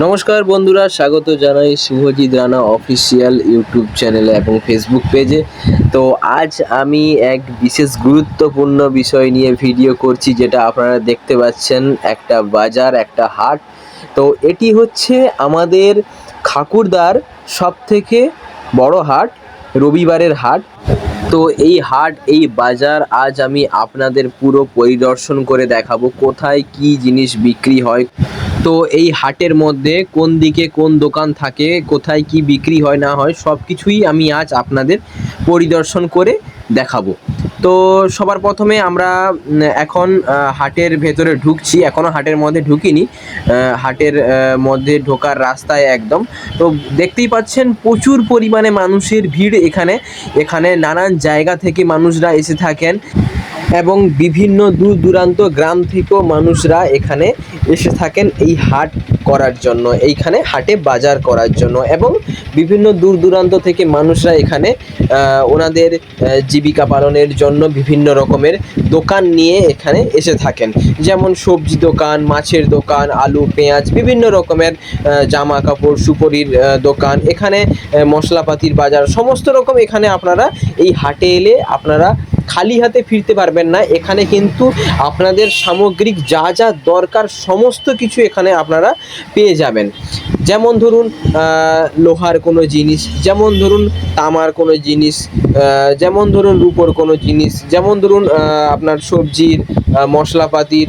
নমস্কার বন্ধুরা, স্বাগত জানাই শুভজিৎ রানা অফিসিয়াল ইউটিউব চ্যানেলে এবং ফেসবুক পেজে। তো আজ আমি এক বিশেষ গুরুত্বপূর্ণ বিষয় নিয়ে ভিডিও করছি, যেটা আপনারা দেখতে পাচ্ছেন, একটা বাজার, একটা হাট। তো এটি হচ্ছে আমাদের খাকুড়দার সবথেকে বড় হাট, রবিবারের হাট। তো এই হাট, এই বাজার আজ আমি আপনাদের পুরো পরিদর্শন করে দেখাবো, কোথায় কি জিনিস বিক্রি হয়। তো এই হাটের মধ্যে কোন দিকে কোন দোকান থাকে, কোথায় কি বিক্রি হয় না হয়, সব কিছুই আমি আজ আপনাদের পরিদর্শন করে দেখাবো। তো সবার প্রথমে আমরা এখন হাটের ভেতরে ঢুকছি, এখনও হাটের মধ্যে ঢুকিনি। হাটের মধ্যে ঢোকার রাস্তায় একদম। তো দেখতেই পাচ্ছেন প্রচুর পরিমাণে মানুষের ভিড় এখানে। এখানে নানান জায়গা থেকে মানুষরা এসে থাকেন এবং বিভিন্ন দূর দূরান্ত গ্রাম থেকেও মানুষরা এখানে এসে থাকেন এই হাট করার জন্য, এইখানে হাটে বাজার করার জন্য। এবং বিভিন্ন দূর দূরান্ত থেকে মানুষরা এখানে ওনাদের জীবিকা পালনের জন্য বিভিন্ন রকমের দোকান নিয়ে এখানে এসে থাকেন, যেমন সবজি দোকান, মাছের দোকান, আলু, পেঁয়াজ, বিভিন্ন রকমের জামা কাপড়, সুপরির দোকান, এখানে মশলাপাতির বাজার, সমস্ত রকম। এখানে আপনারা এই হাটে এলে আপনারা খালি হাতে ফিরতে পারবেন না। এখানে কিন্তু আপনাদের সামগ্রিক যা যা দরকার সমস্ত কিছু এখানে আপনারা পেয়ে যাবেন। যেমন ধরুন লোহার কোনো জিনিস, যেমন ধরুন তামার কোনো জিনিস, যেমন ধরুন রূপোর কোনো জিনিস, যেমন ধরুন আপনার সবজির, মশলাপাতির,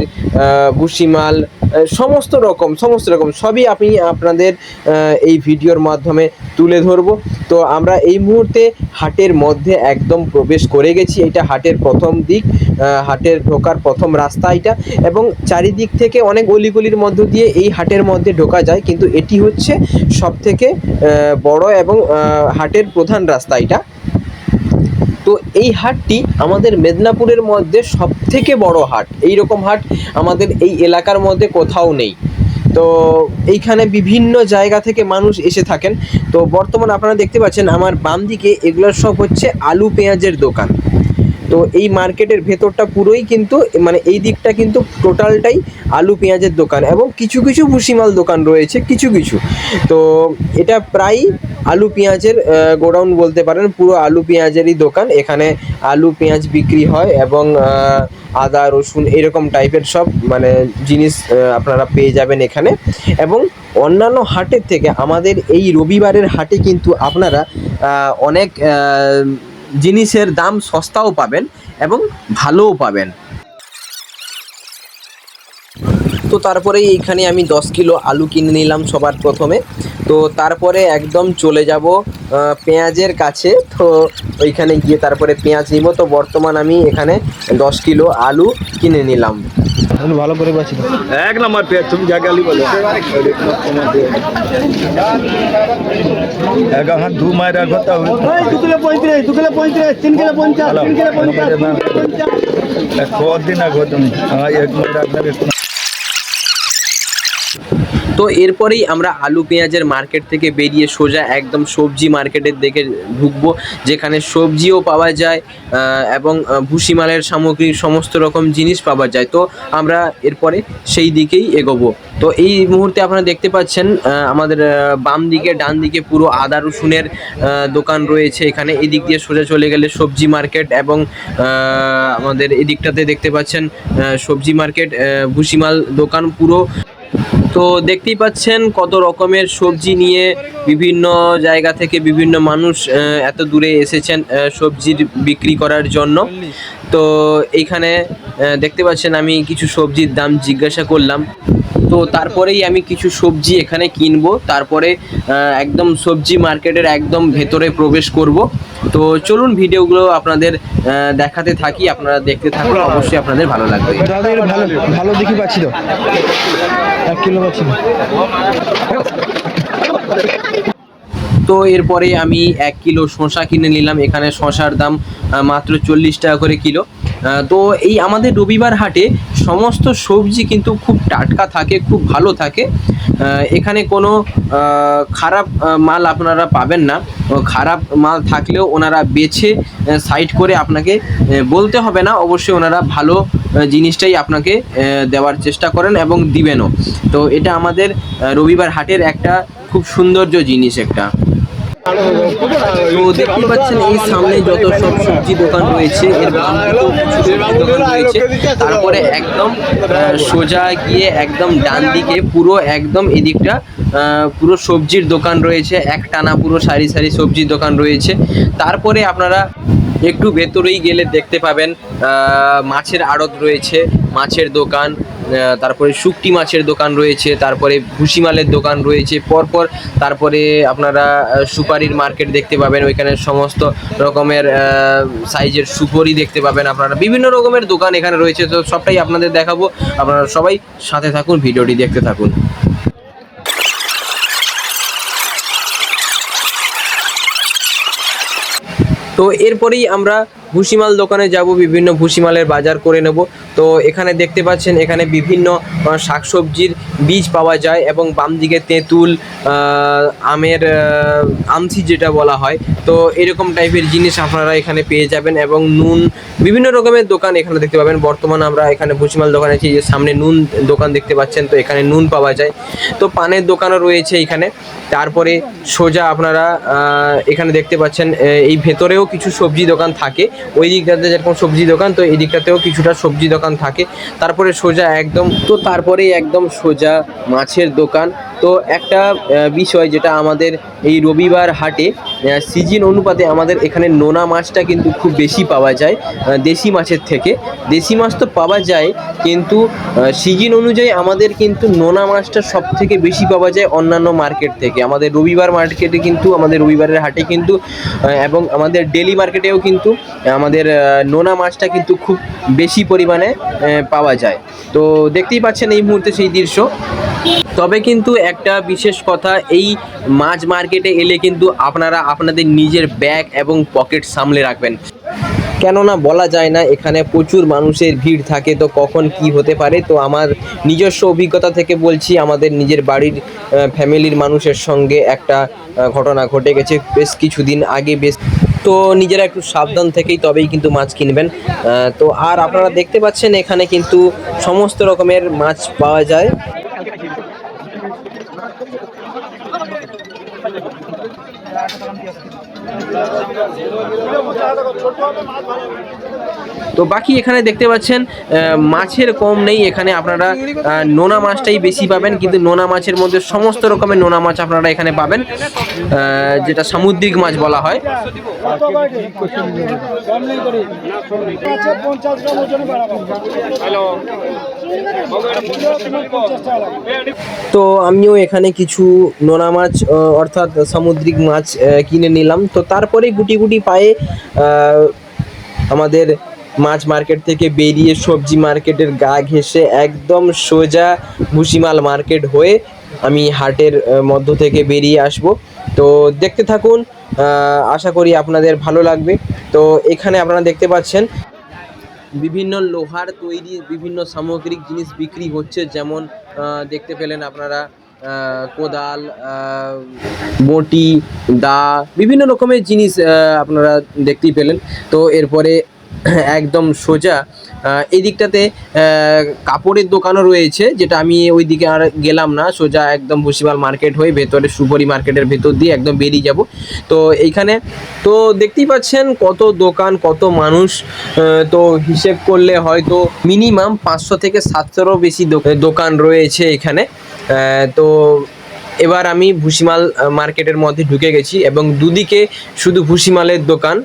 ভুসিমাল, সমস্ত রকম সবই আমি আপনাদের এই ভিডিওর মাধ্যমে তুলে ধরবো। তো আমরা এই মুহূর্তে হাটের মধ্যে একদম প্রবেশ করে গেছি। এটা হাটের প্রথম দিক, হাটের ঢোকার প্রথম রাস্তা এটা, এবং চারিদিক থেকে অনেক অলিগলির মধ্য দিয়ে এই হাটের মধ্যে ঢোকা যায়, কিন্তু এটি হচ্ছে সবথেকে বড় এবং হাটের প্রধান রাস্তা এটা। তো এই হাটটি আমাদের মেদিনীপুরের মধ্যে সবথেকে বড় হাট। এই রকম হাট আমাদের এই এলাকার মধ্যে কোথাও নেই। তো এইখানে বিভিন্ন জায়গা থেকে মানুষ এসে থাকেন। তো বর্তমান আপনারা দেখতে পাচ্ছেন আমার বাম দিকে, এগুলো সব হচ্ছে আলু পেঁয়াজের দোকান। তো এই মার্কেটের ভেতরটা পুরোই কিন্তু, মানে এই দিকটা কিন্তু টোটালটাই আলু পেঁয়াজের দোকান, এবং কিছু কিছু ভুসিমাল দোকান রয়েছে কিছু কিছু। তো এটা প্রায় আলু পেঁয়াজের গোডাউন বলতে পারেন, পুরো আলু পেঁয়াজেরই দোকান। এখানে আলু পেঁয়াজ বিক্রি হয় এবং আদা রসুন এরকম টাইপের সব মানে জিনিস আপনারা পেয়ে যাবেন এখানে। এবং অন্যান্য হাটের থেকে আমাদের এই রবিবারের হাটে কিন্তু আপনারা অনেক জিনিসের দাম সস্তাও পাবেন এবং ভালোও পাবেন। তো তারপরে এইখানে আমি 10 কিলো আলু কিনে নিলাম সবার প্রথমে। তো তারপরে একদম চলে যাব পেঁয়াজের কাছে। তো ওইখানে গিয়ে তারপরে পেঁয়াজ নিব। তো বর্তমান আমি এখানে 10 কিলো আলু কিনে নিলাম। ভালো করে বাছি এক নম্বর পেঁয়াজ, তুমি যা গালি বলো এখন দু মায়ের রাখো। 2 কিলো 35, 2 কিলো 35, 3 কিলো 50, 3 কিলো 50। কদিন রাখো তুমি, এক মায়ের রাখবে। তো এরপরেই আমরা আলু পেঁয়াজের মার্কেট থেকে বেরিয়ে সোজা একদম সবজি মার্কেটের দিকে ঢুকবো, যেখানে সবজিও পাওয়া যায় এবং ভুসিমালের সামগ্রী সমস্ত রকম জিনিস পাওয়া যায়। তো আমরা এরপরে সেই দিকেই এগোবো। তো এই মুহূর্তে আপনারা দেখতে পাচ্ছেন আমাদের বাম দিকে ডান দিকে পুরো আদা রসুনের দোকান রয়েছে এখানে। এই দিক দিয়ে সোজা চলে গেলে সবজি মার্কেট, এবং আমাদের এদিকটাতে দেখতে পাচ্ছেন সবজি মার্কেট, ভুসিমাল দোকান পুরো। তো দেখতেই পাচ্ছেন কত রকমের সবজি নিয়ে বিভিন্ন জায়গা থেকে বিভিন্ন মানুষ এত দূরে এসেছেন সবজির বিক্রি করার জন্য। তো এইখানে দেখতে পাচ্ছেন আমি কিছু সবজির দাম জিজ্ঞাসা করলাম। তো তারপরেই আমি কিছু সবজি এখানে কিনবো, তারপরে একদম সবজি মার্কেটের একদম ভেতরে প্রবেশ করব। তো চলুন ভিডিওগুলো আপনাদের দেখাতে থাকি, আপনারা দেখতে থাকুন, অবশ্যই আপনাদের ভালো লাগবে। ভালো ভালো দেখি পাচ্ছি তো 1 কিলো পাচ্ছি। তো এরপরে আমি 1 কিলো শসা কিনে নিলাম। এখানে শসার দাম মাত্র 40 টাকা করে কিলো। তো এই আমাদের রবিবার হাটে সমস্ত সবজি কিন্তু খুব টাটকা থাকে, খুব ভালো থাকে। এখানে কোনো খারাপ মাল আপনারা পাবেন না। খারাপ মাল থাকলেও ওনারা বেছে সাইড করে আপনাকে বলতে হবে না, অবশ্যই ওনারা ভালো জিনিসটাই আপনাকে দেওয়ার চেষ্টা করেন এবং দিবেনও। তো এটা আমাদের রবিবার হাটের একটা খুব সৌন্দর্য জিনিস একটা। তো দেখতে পাচ্ছেন এই সামনে যত সব সবজি দোকান রয়েছে, এর বাম দিকেও কিছু সবজি দোকান রয়েছে। তারপরে একদম সোজা গিয়ে একদম ডান দিকে পুরো একদম এদিকটা পুরো সবজির দোকান রয়েছে, একটানা পুরো সারি সারি সবজির দোকান রয়েছে। তারপরে আপনারা একটু ভেতরেই গেলে দেখতে পাবেন মাছের আড়ত রয়েছে, মাছের দোকান, তারপরে শুকটি মাছের দোকান রয়েছে, তারপরে ভুসিমালের দোকান রয়েছে পরপর। তারপরে আপনারা সুপারির মার্কেট দেখতে পাবেন, ওইখানে সমস্ত রকমের সাইজের সুপারি দেখতে পাবেন আপনারা। বিভিন্ন রকমের দোকান এখানে রয়েছে, তো সবটাই আপনাদের দেখাবো। আপনারা সবাই সাথে থাকুন, ভিডিওটি দেখতে থাকুন। তো এরপরেই আমরা ভুসিমাল দোকানে যাব, বিভিন্ন ভুসিমালের বাজার করে নেব। তো এখানে দেখতে পাচ্ছেন এখানে বিভিন্ন শাকসবজির বীজ পাওয়া যায় এবং বাম দিকে তেঁতুল, আমের আমসি যেটা বলা হয়, তো এরকম টাইপের জিনিস আপনারা এখানে পেয়ে যাবেন। এবং নুন, বিভিন্ন রকমের দোকান এখানে দেখতে পাবেন। বর্তমানে আমরা এখানে ভুসিমাল দোকানে আছি, যে সামনে নুন দোকান দেখতে পাচ্ছেন, তো এখানে নুন পাওয়া যায়। তো পানের দোকানও রয়েছে এখানে। তারপরে সোজা আপনারা এখানে দেখতে পাচ্ছেন এই ভেতরেও কিছু সবজি দোকান থাকে, ওই দিকটাতে যেরকম সবজি দোকান, তো এই দিকটাতেও কিছুটা সবজি দোকান থাকে। তারপরে সোজা একদম, তো তারপরেই একদম সোজা মাছের দোকান। তো একটা বিষয় যেটা আমাদের এই রবিবার হাটে সিজন অনুপাতে আমাদের এখানে নোনা মাছটা কিন্তু খুব বেশি পাওয়া যায় দেশি মাছের থেকে। দেশি মাছ তো পাওয়া যায়, কিন্তু সিজন অনুযায়ী আমাদের কিন্তু নোনা মাছটা সব থেকে বেশি পাওয়া যায় অন্যান্য মার্কেট থেকে। আমাদের রবিবার মার্কেটে কিন্তু, আমাদের রবিবারের হাটে কিন্তু, এবং আমাদের ডেলি মার্কেটেও কিন্তু আমাদের নোনা মাছটা কিন্তু খুব বেশি পরিমাণে পাওয়া যায়। তো দেখতেই পাচ্ছেন এই মুহূর্তে সেই দৃশ্য। তবে কিন্তু একটা বিশেষ কথা, এই মাছ মার্কেটে এলে কিন্তু আপনারা আপনাদের নিজের ব্যাগ এবং পকেট সামলে রাখবেন, কেননা বলা যায় না, এখানে প্রচুর মানুষের ভিড় থাকে, তো কখন কি হতে পারে। তো আমার নিজস্ব অভিজ্ঞতা থেকে বলছি, আমাদের নিজের বাড়ির ফ্যামিলির মানুষের সঙ্গে একটা ঘটনা ঘটে গেছে বেশ কিছুদিন আগে। তো নিজেরা একটু সাবধান থেকেই তবেই কিন্তু মাছ কিনবেন। তো আর আপনারা দেখতে পাচ্ছেন এখানে কিন্তু সমস্ত রকমের মাছ পাওয়া যায়। তো বাকি এখানে দেখতে পাচ্ছেন মাছের কম নেই, এখানে আপনারা নোনা মাছটাই বেশি পাবেন। কিন্তু নোনা মাছের মধ্যে সমস্ত রকমের নোনা মাছ আপনারা এখানে পাবেন, যেটা সামুদ্রিক মাছ বলা হয়। তো আমিও এখানে কিছু নোনা মাছ অর্থাৎ সামুদ্রিক মাছ কিনে নিলাম। তো তারপরে গুটি গুটি পায়ে আমাদের মাছ মার্কেট থেকে বেরিয়ে সবজি মার্কেটের গা ঘেঁষে একদম সোজা ভুসিমাল মার্কেট হয়ে আমি হাটের মধ্য থেকে বেরিয়ে আসব। তো দেখতে থাকুন, আশা করি আপনাদের ভালো লাগবে। তো এখানে আপনারা দেখতে পাচ্ছেন বিভিন্ন লোহার তৈরি বিভিন্ন সামগ্রিক জিনিস বিক্রি হচ্ছে, যেমন দেখতে পেলেন আপনারা কোদাল, বঁটি, দা, বিভিন্ন রকমের জিনিস আপনারা দেখতেই পেলেন। তো এরপরে একদম সোজা এই দিকটাতে কাপড়ের দোকানও রয়েছে, যেটা আমি ওই দিকে আর গেলাম না, সোজা একদম ভুসিমাল মার্কেট হয়ে ভেতরে সুপরি মার্কেটের ভেতর দিয়ে একদম বেরিয়ে যাব। তো এইখানে তো দেখতেই পাচ্ছেন কত দোকান, কত মানুষ। তো হিসেব করলে হয়তো মিনিমাম 500 থেকে 700-এরও বেশি দোকান রয়েছে এখানে। তো এবার আমি ভুসিমাল মার্কেটের মধ্যে ঢুকে গেছি এবং দুদিকে শুধু ভুসিমালের দোকান।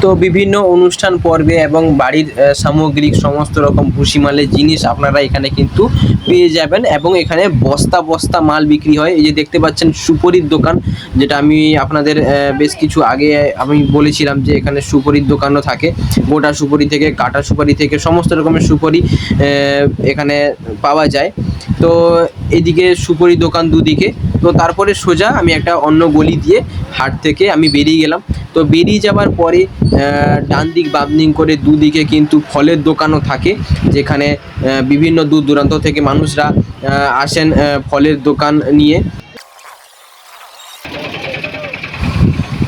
তো বিভিন্ন অনুষ্ঠান পর্বে এবং বাড়ির সামগ্রিক সমস্ত রকম ভুসিমালের জিনিস আপনারা এখানে কিন্তু পেয়ে যাবেন। এবং এখানে বস্তা বস্তা মাল বিক্রি হয়। এই যে দেখতে পাচ্ছেন সুপরির দোকান, যেটা আমি আপনাদের বেশ কিছু আগে আমি বলেছিলাম যে এখানে সুপরির দোকানও থাকে। গোটা সুপরি থেকে, কাটা সুপারি থেকে সমস্ত রকমের সুপরি এখানে পাওয়া যায়। তো এদিকে সুপরি দোকান দুদিকে। তো তারপরে সোজা আমি একটা অন্য গলি দিয়ে হাট থেকে আমি বেরিয়ে গেলাম। তো বেরিয়ে যাওয়ার পরে ডান দিক বাম দিক করে দুদিকে কিন্তু ফলের দোকানও থাকে, যেখানে বিভিন্ন দূর দূরান্ত থেকে মানুষরা আসেন ফলের দোকান নিয়ে।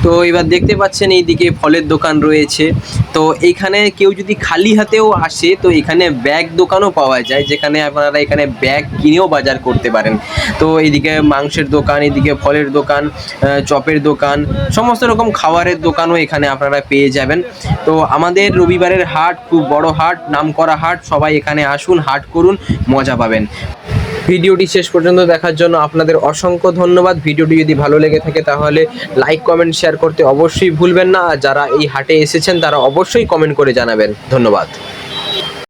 তো এবার দেখতে পাচ্ছেন এইদিকে ফলের দোকান রয়েছে। তো এখানে কেউ যদি খালি হাতেও আসে তো এখানে ব্যাগ দোকানও পাওয়া যায়, যেখানে আপনারা এখানে ব্যাগ কিনেও বাজার করতে পারেন। তো এইদিকে মাংসের দোকান, এদিকে ফলের দোকান, চপের দোকান, সমস্ত রকম খাবারের দোকানও এখানে আপনারা পেয়ে যাবেন। তো আমাদের রবিবারের হাট খুব বড় হাট, নামকরা হাট, সবাই এখানে আসুন, হাট করুন, মজা পাবেন। ভিডিওটি শেষ পর্যন্ত দেখার জন্য আপনাদের অসংখ্য ধন্যবাদ। ভিডিওটি যদি ভালো লেগে থাকে তাহলে লাইক কমেন্ট শেয়ার করতে অবশ্যই ভুলবেন না। আর যারা এই হাটে এসেছেন তারা অবশ্যই কমেন্ট করে জানাবেন। ধন্যবাদ।